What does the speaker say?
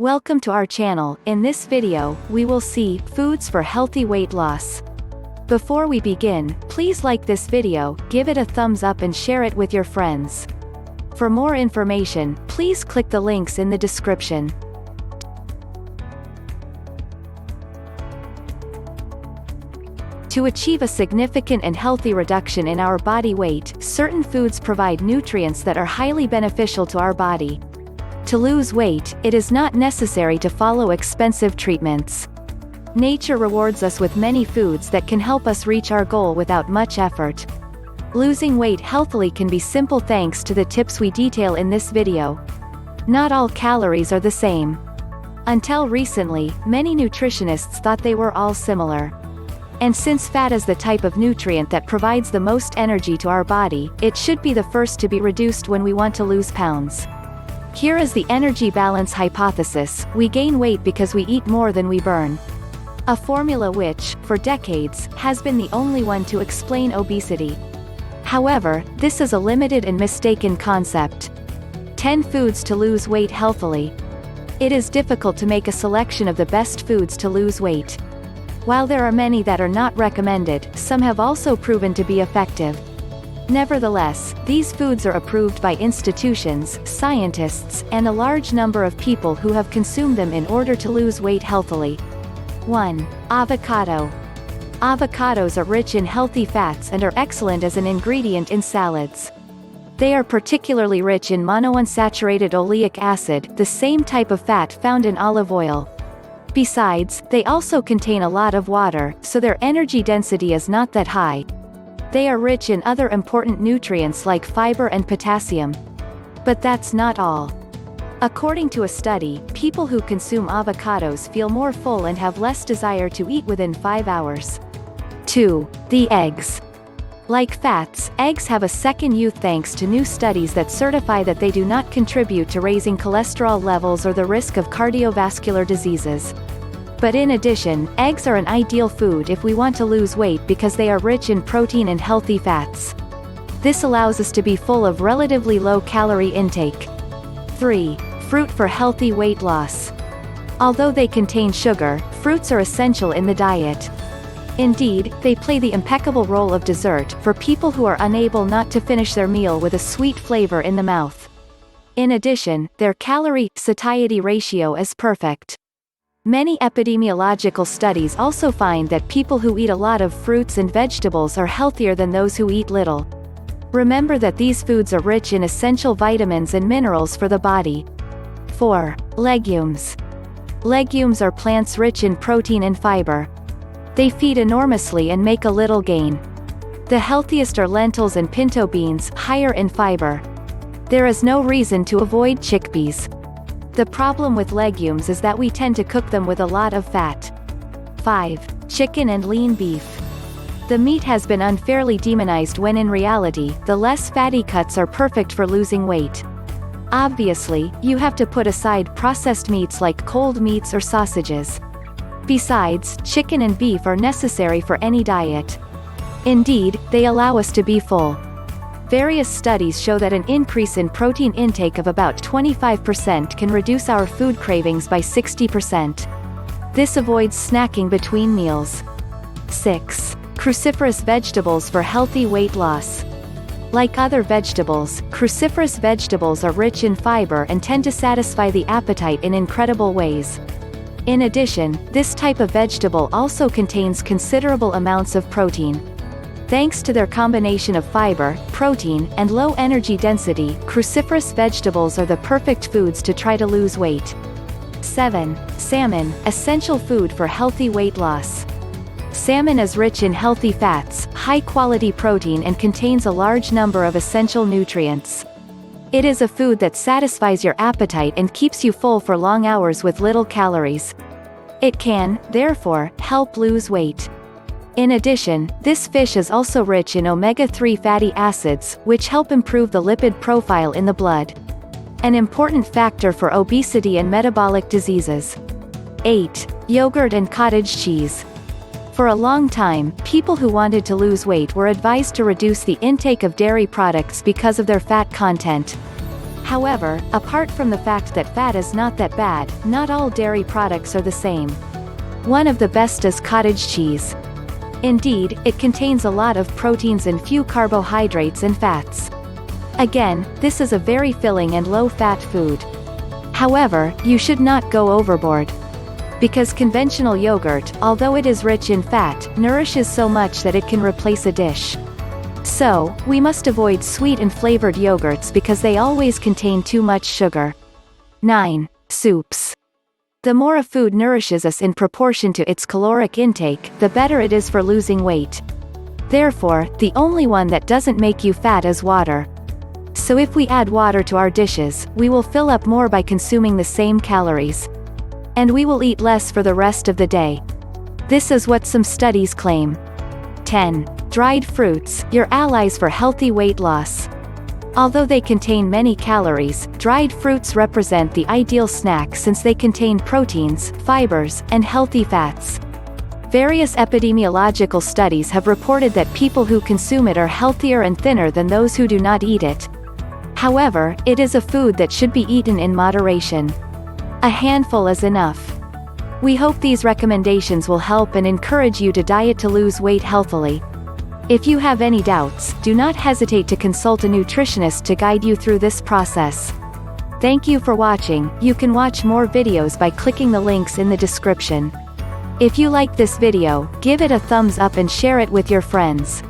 Welcome to our channel. In this video, we will see foods for healthy weight loss. Before we begin, please like this video, give it a thumbs up and share it with your friends. For more information, please click the links in the description. To achieve a significant and healthy reduction in our body weight, certain foods provide nutrients that are highly beneficial to our body. To lose weight, it is not necessary to follow expensive treatments. Nature rewards us with many foods that can help us reach our goal without much effort. Losing weight healthily can be simple thanks to the tips we detail in this video. Not all calories are the same. Until recently, many nutritionists thought they were all similar. And since fat is the type of nutrient that provides the most energy to our body, it should be the first to be reduced when we want to lose pounds. Here is the energy balance hypothesis: we gain weight because we eat more than we burn. A formula which, for decades, has been the only one to explain obesity. However, this is a limited and mistaken concept. 10 foods to lose weight healthily. It is difficult to make a selection of the best foods to lose weight. While there are many that are not recommended, some have also proven to be effective. Nevertheless, these foods are approved by institutions, scientists, and a large number of people who have consumed them in order to lose weight healthily. 1. Avocado. Avocados are rich in healthy fats and are excellent as an ingredient in salads. They are particularly rich in monounsaturated oleic acid, the same type of fat found in olive oil. Besides, they also contain a lot of water, so their energy density is not that high. They are rich in other important nutrients like fiber and potassium. But that's not all. According to a study, people who consume avocados feel more full and have less desire to eat within 5 hours. 2. The eggs. Like fats, eggs have a second youth thanks to new studies that certify that they do not contribute to raising cholesterol levels or the risk of cardiovascular diseases. But in addition, eggs are an ideal food if we want to lose weight because they are rich in protein and healthy fats. This allows us to be full of relatively low-calorie intake. 3. Fruit for healthy weight loss. Although they contain sugar, fruits are essential in the diet. Indeed, they play the impeccable role of dessert for people who are unable not to finish their meal with a sweet flavor in the mouth. In addition, their calorie-satiety ratio is perfect. Many epidemiological studies also find that people who eat a lot of fruits and vegetables are healthier than those who eat little. Remember that these foods are rich in essential vitamins and minerals for the body. 4. Legumes. Legumes are plants rich in protein and fiber. They feed enormously and make a little gain. The healthiest are lentils and pinto beans, higher in fiber. There is no reason to avoid chickpeas. The problem with legumes is that we tend to cook them with a lot of fat. 5. Chicken and lean beef. The meat has been unfairly demonized when in reality, the less fatty cuts are perfect for losing weight. Obviously, you have to put aside processed meats like cold meats or sausages. Besides, chicken and beef are necessary for any diet. Indeed, they allow us to be full. Various studies show that an increase in protein intake of about 25% can reduce our food cravings by 60%. This avoids snacking between meals. 6. Cruciferous vegetables for healthy weight loss. Like other vegetables, cruciferous vegetables are rich in fiber and tend to satisfy the appetite in incredible ways. In addition, this type of vegetable also contains considerable amounts of protein. Thanks to their combination of fiber, protein, and low energy density, cruciferous vegetables are the perfect foods to try to lose weight. 7. Salmon, essential food for healthy weight loss. Salmon is rich in healthy fats, high-quality protein and contains a large number of essential nutrients. It is a food that satisfies your appetite and keeps you full for long hours with little calories. It can, therefore, help lose weight. In addition, this fish is also rich in omega-3 fatty acids, which help improve the lipid profile in the blood. An important factor for obesity and metabolic diseases. 8. Yogurt and cottage cheese. For a long time, people who wanted to lose weight were advised to reduce the intake of dairy products because of their fat content. However, apart from the fact that fat is not that bad, not all dairy products are the same. One of the best is cottage cheese. Indeed, it contains a lot of proteins and few carbohydrates and fats. Again, this is a very filling and low-fat food. However, you should not go overboard. Because conventional yogurt, although it is rich in fat, nourishes so much that it can replace a dish. So, we must avoid sweet and flavored yogurts because they always contain too much sugar. 9. Soups. The more a food nourishes us in proportion to its caloric intake, the better it is for losing weight. Therefore, the only one that doesn't make you fat is water. So if we add water to our dishes, we will fill up more by consuming the same calories. And we will eat less for the rest of the day. This is what some studies claim. 10. Dried fruits, your allies for healthy weight loss. Although they contain many calories, dried fruits represent the ideal snack since they contain proteins, fibers, and healthy fats. Various epidemiological studies have reported that people who consume it are healthier and thinner than those who do not eat it. However, it is a food that should be eaten in moderation. A handful is enough. We hope these recommendations will help and encourage you to diet to lose weight healthily. If you have any doubts, do not hesitate to consult a nutritionist to guide you through this process. Thank you for watching. You can watch more videos by clicking the links in the description. If you like this video, give it a thumbs up and share it with your friends.